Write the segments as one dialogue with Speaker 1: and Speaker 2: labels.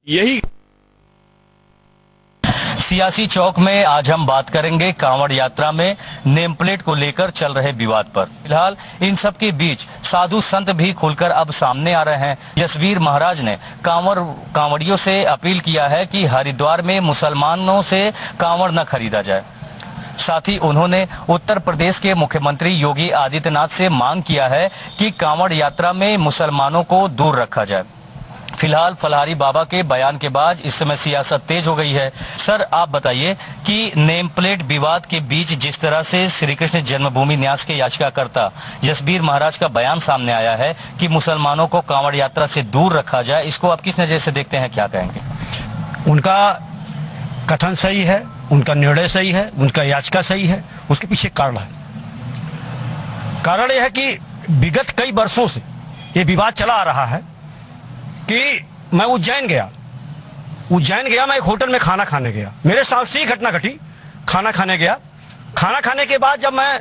Speaker 1: यही
Speaker 2: सियासी चौक में आज हम बात करेंगे कांवड़ यात्रा में नेम प्लेट को लेकर चल रहे विवाद पर। फिलहाल इन सब के बीच साधु संत भी खुलकर अब सामने आ रहे हैं। जसबीर महाराज ने कांवड़ियों से अपील किया है कि हरिद्वार में मुसलमानों से कांवड़ न खरीदा जाए। साथ ही उन्होंने उत्तर प्रदेश के मुख्यमंत्री योगी आदित्यनाथ से मांग किया है कि कांवड़ यात्रा में मुसलमानों को दूर रखा जाए। फिलहाल फलाहारी बाबा के बयान के बाद इस समय सियासत तेज हो गई है। सर, आप बताइए कि नेम प्लेट विवाद के बीच जिस तरह से श्री कृष्ण जन्मभूमि न्यास के याचिकाकर्ता जसबीर महाराज का बयान सामने आया है कि मुसलमानों को कांवड़ यात्रा से दूर रखा जाए, इसको आप किस नजर से देखते हैं, क्या कहेंगे?
Speaker 1: उनका कथन सही है, उनका निर्णय सही है, उनका याचिका सही है। उसके पीछे कारण है। कारण यह है कि विगत कई वर्षों से ये विवाद चला आ रहा है कि मैं उज्जैन गया, मैं एक होटल में खाना खाने गया। मेरे साथ से ही घटना घटी। खाना खाने गया, खाना खाने के बाद जब मैं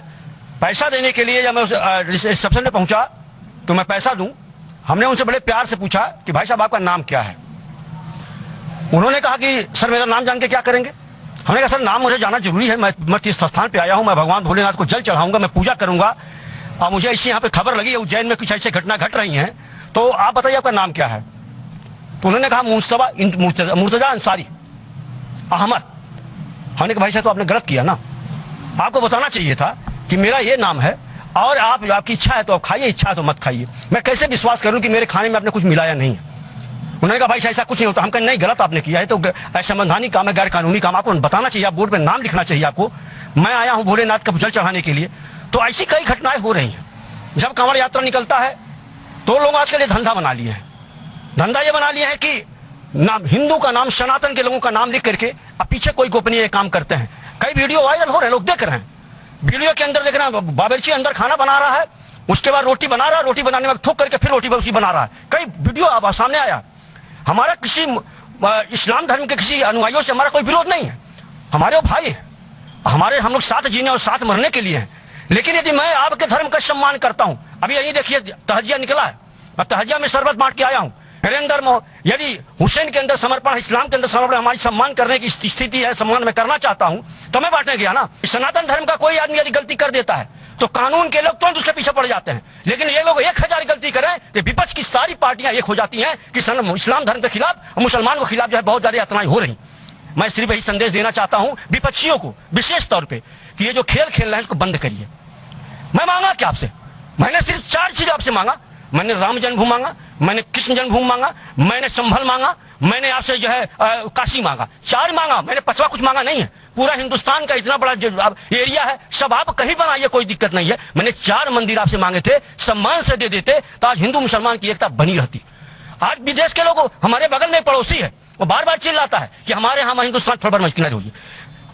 Speaker 1: पैसा देने के लिए जब मैं रिसेप्शन में पहुंचा तो मैं पैसा दूं, हमने उनसे बड़े प्यार से पूछा कि भाई साहब आपका नाम क्या है। उन्होंने कहा कि सर मेरा नाम जान के क्या करेंगे। हमने कहा सर नाम मुझे जाना जरूरी है, मैं तीर्थ स्थान पे आया हूं, मैं भगवान भोलेनाथ को जल चढ़ाऊंगा, मैं पूजा करूंगा और मुझे ऐसी यहाँ पे खबर लगी है उज्जैन में कुछ ऐसी घटना घट रही हैं, तो आप बताइए आपका नाम क्या है। तो उन्होंने कहा मुर्तजा अंसारी अहमद। हमने कहा भाई साहब तो आपने गलत किया ना, आपको बताना चाहिए था कि मेरा ये नाम है और आपकी इच्छा है तो आप खाइए, इच्छा है तो मत खाइए। मैं कैसे विश्वास करूं कि मेरे खाने में आपने कुछ मिलाया नहीं है। उन्होंने कहा भाई साहब ऐसा कुछ नहीं होता। हम कहें नहीं, गलत आपने किया है, तो असंवैधानिक काम है, गैर कानूनी काम, आपको बताना चाहिए, आप बोर्ड पर नाम लिखना चाहिए आपको। मैं आया हूं भोलेनाथ का जल चढ़ाने के लिए। तो ऐसी कई घटनाएं हो रही हैं। जब कांवड़ यात्रा निकलता है तो लोग आज के लिए धंधा बना लिए हैं। धंधा ये बना लिया है कि नाम हिंदू का नाम, सनातन के लोगों का नाम लिख करके अब पीछे कोई गोपनीय काम करते हैं। कई वीडियो वायरल हो रहे हैं, लोग देख रहे हैं। वीडियो के अंदर देख रहे हैं बावर्ची अंदर खाना बना रहा है, उसके बाद रोटी बना रहा है, रोटी बनाने में थूक करके फिर रोटी उसी बना रहा है। कई वीडियो अब सामने आया। हमारा किसी इस्लाम धर्म के किसी अनुयायियों से हमारा कोई विरोध नहीं है, हमारे वो भाई हैं, हमारे हम लोग साथ जीने और साथ मरने के लिए हैं। लेकिन यदि मैं आपके धर्म का सम्मान करता हूं, अभी यही देखिए तहजिया निकला है, मैं तहजिया में शरबत बांट के आया हूं। मेरे अंदर यदि हुसैन के अंदर समर्पण, इस्लाम के अंदर समर्पण, हमारी सम्मान करने की स्थिति है, सम्मान मैं करना चाहता हूं, तो मैं बांटने गया ना। सनातन धर्म का कोई आदमी यदि गलती कर देता है तो कानून के लोग तुरंत उसके पीछे पड़ जाते हैं। लेकिन ये लोग 1000 गलती करें तो विपक्ष की सारी पार्टियां एक हो जाती हैं कि इस्लाम धर्म के खिलाफ और मुसलमान के खिलाफ जो है बहुत ज्यादा यातनाएं हो रही। मैं सिर्फ यही संदेश देना चाहता हूं विपक्षियों को विशेष तौर पर कि ये जो खेल खेल रहे हैं इसको बंद करिए। मैं मांगा क्या आपसे? मैंने सिर्फ 4 चीज आपसे मांगा। मैंने राम जन्मभूमि मांगा, मैंने कृष्ण जन्मभूमि मांगा, मैंने संभल मांगा, मैंने आपसे जो है काशी मांगा। 4 मांगा, मैंने 5वां कुछ मांगा नहीं है। पूरा हिंदुस्तान का इतना बड़ा जो एरिया है, सब आप कहीं बनाइए, कोई दिक्कत नहीं है। मैंने 4 मंदिर आपसे मांगे थे, सम्मान से दे देते तो आज हिंदू मुसलमान की एकता बनी रहती। आज विदेश के लोग, हमारे बगल में पड़ोसी है, वो बार बार चिल्लाता है कि हमारे यहाँ हिंदुस्तान थोड़ा मुश्किल होगी।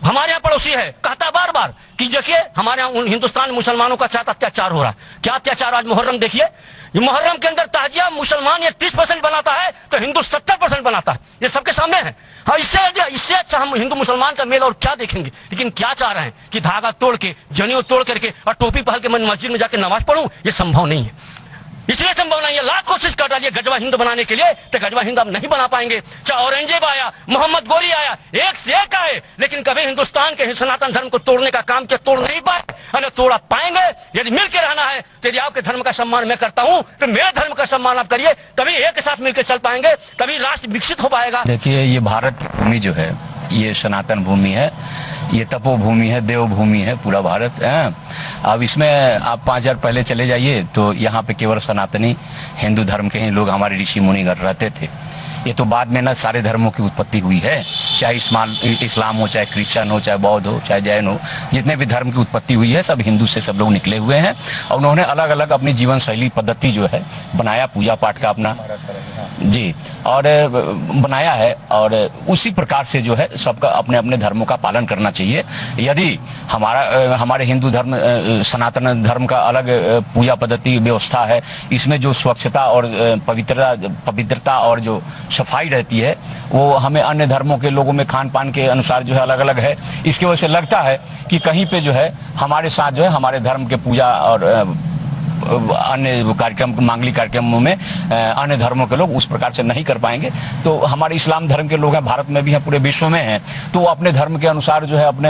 Speaker 1: हमारे यहाँ पड़ोसी है, कहता बार बार कि देखिए हमारे यहाँ हिंदुस्तान मुसलमानों का साथ अत्याचार हो रहा है। क्या अत्याचार? आज मुहर्रम देखिए, मुहर्रम के अंदर ताजिया मुसलमान ये 30% बनाता है तो हिंदू 70% बनाता है। ये सबके सामने है। हाँ, इससे अच्छा हम हिंदू मुसलमान का मेल और क्या देखेंगे। लेकिन क्या चाह रहे हैं कि धागा तोड़ के, जनेऊ तोड़ करके और टोपी पहन के मैं मस्जिद में जाकर नमाज पढ़ूं? ये संभव नहीं है, इसलिए संभव नहीं है। लाख कोशिश कर डालिए गजवा हिंद बनाने के लिए, तो गजवा हिंद आप नहीं बना पाएंगे। चाहे औरंगजेब आया, मोहम्मद गोरी आया, एक से एक आए, लेकिन कभी हिंदुस्तान के सनातन धर्म को तोड़ने का काम किया, तोड़ नहीं पाए। अगर तोड़ा पाएंगे, यदि मिलकर रहना है तो यदि आपके धर्म का सम्मान मैं करता हूं तो मेरे धर्म का सम्मान आप करिए, तभी एक साथ मिलकर चल पाएंगे, तभी राष्ट्र विकसित हो पाएगा।
Speaker 2: देखिए, ये भारत की भूमि जो है, ये सनातन भूमि है, ये तपोभूमि है, देवभूमि है, पूरा भारत है। अब इसमें आप 5000 पहले चले जाइए तो यहाँ पे केवल सनातनी हिंदू धर्म के ही लोग, हमारे ऋषि मुनिगण रहते थे। ये तो बाद में ना सारे धर्मों की उत्पत्ति हुई है, चाहे इस्लाम हो, चाहे क्रिश्चियन हो, चाहे बौद्ध हो, चाहे जैन हो, जितने भी धर्म की उत्पत्ति हुई है सब हिंदू से सब लोग निकले हुए हैं। और उन्होंने अलग अलग अपनी जीवन शैली पद्धति जो है बनाया, पूजा पाठ का अपना जी और बनाया है, और उसी प्रकार से जो है सबका अपने अपने धर्मों का पालन करना चाहिए। यदि हमारे हिंदू धर्म सनातन धर्म का अलग पूजा पद्धति व्यवस्था है, इसमें जो स्वच्छता और पवित्रता और जो सफाई रहती है वो हमें अन्य धर्मों के लोगों में खान पान के अनुसार जो है अलग अलग है। इसकी वजह से लगता है कि कहीं पे जो है हमारे साथ जो है हमारे धर्म के पूजा और अन्य कार्यक्रम, मांगलिक कार्यक्रमों में अन्य धर्मों के लोग उस प्रकार से नहीं कर पाएंगे। तो हमारे इस्लाम धर्म के लोग हैं, भारत में भी हैं, पूरे विश्व में हैं, तो वो अपने धर्म के अनुसार जो है अपने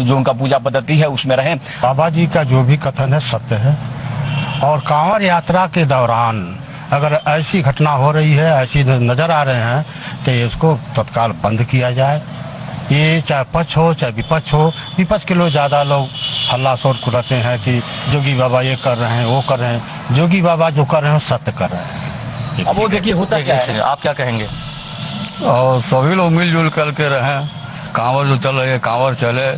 Speaker 2: जो उनका पूजा पद्धति है उसमें रहें।
Speaker 1: बाबा जी का जो भी कथन है सत्य है, और कांवड़ यात्रा के दौरान अगर ऐसी घटना हो रही है, ऐसी नजर आ रहे हैं, तो इसको तत्काल बंद किया जाए। ये चाहे पक्ष हो चाहे विपक्ष हो, विपक्ष के लोग ज़्यादा लोग हल्ला शोर करते हैं कि जोगी बाबा ये कर रहे हैं, वो कर रहे हैं। जोगी बाबा जो कर रहे हैं सत्य कर रहे हैं।
Speaker 2: अब वो देखिए होता क्या है,
Speaker 3: आप क्या कहेंगे?
Speaker 4: और सभी लोग मिलजुल करके रहें, कांवड़ जो चल रही है कांवड़ चले,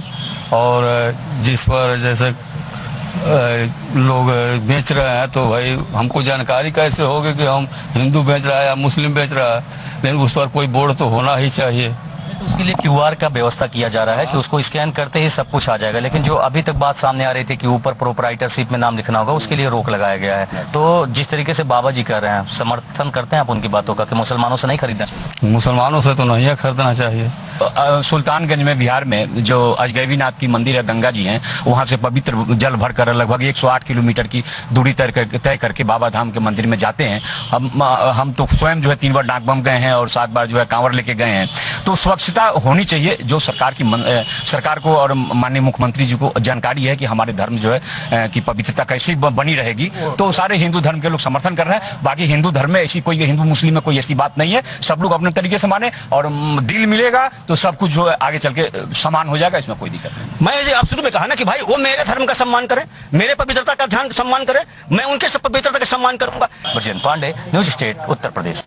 Speaker 4: और जिस पर जैसे लोग बेच रहे हैं तो भाई हमको जानकारी कैसे होगी कि हम हिंदू बेच रहा है या मुस्लिम बेच रहा है, लेकिन उस पर कोई बोर्ड तो होना ही चाहिए।
Speaker 3: उसके लिए QR का व्यवस्था किया जा रहा है कि उसको स्कैन करते ही सब कुछ आ जाएगा, लेकिन जो अभी तक बात सामने आ रही थी कि ऊपर प्रोप्राइटरशिप में नाम लिखना होगा, उसके लिए रोक लगाया गया है। तो जिस तरीके से बाबा जी कह रहे हैं, समर्थन करते हैं आप उनकी बातों का कि मुसलमानों से नहीं खरीदना?
Speaker 4: मुसलमानों से तो नहीं खरीदना चाहिए।
Speaker 2: सुल्तानगंज में बिहार में जो अजगैबीनाथ की मंदिर है, गंगा जी हैं, वहाँ से पवित्र जल भरकर लगभग 108 किलोमीटर की दूरी तय करके बाबा धाम के मंदिर में जाते हैं। हम तो स्वयं जो है 3 बार डाक बम गए हैं और 7 बार जो है कांवड़ लेके गए हैं। तो स्वच्छता होनी चाहिए, जो सरकार को और माननीय मुख्यमंत्री जी को जानकारी है कि हमारे धर्म जो है की पवित्रता कैसे बनी रहेगी, तो सारे हिंदू धर्म के लोग समर्थन कर रहे हैं। बाकी हिंदू धर्म में ऐसी कोई हिंदू मुस्लिम में कोई ऐसी बात नहीं है, सब लोग अपने तरीके से माने और दिल मिलेगा तो सब कुछ जो है आगे चल के समान हो जाएगा, इसमें कोई दिक्कत नहीं।
Speaker 1: मैं आप शुरू में कहा ना कि भाई वो मेरे धर्म का सम्मान करें, मेरे पवित्रता का ध्यान सम्मान करें, मैं उनके सब पवित्रता का सम्मान करूंगा।
Speaker 3: Bajrang Pandey, news state, Uttar Pradesh.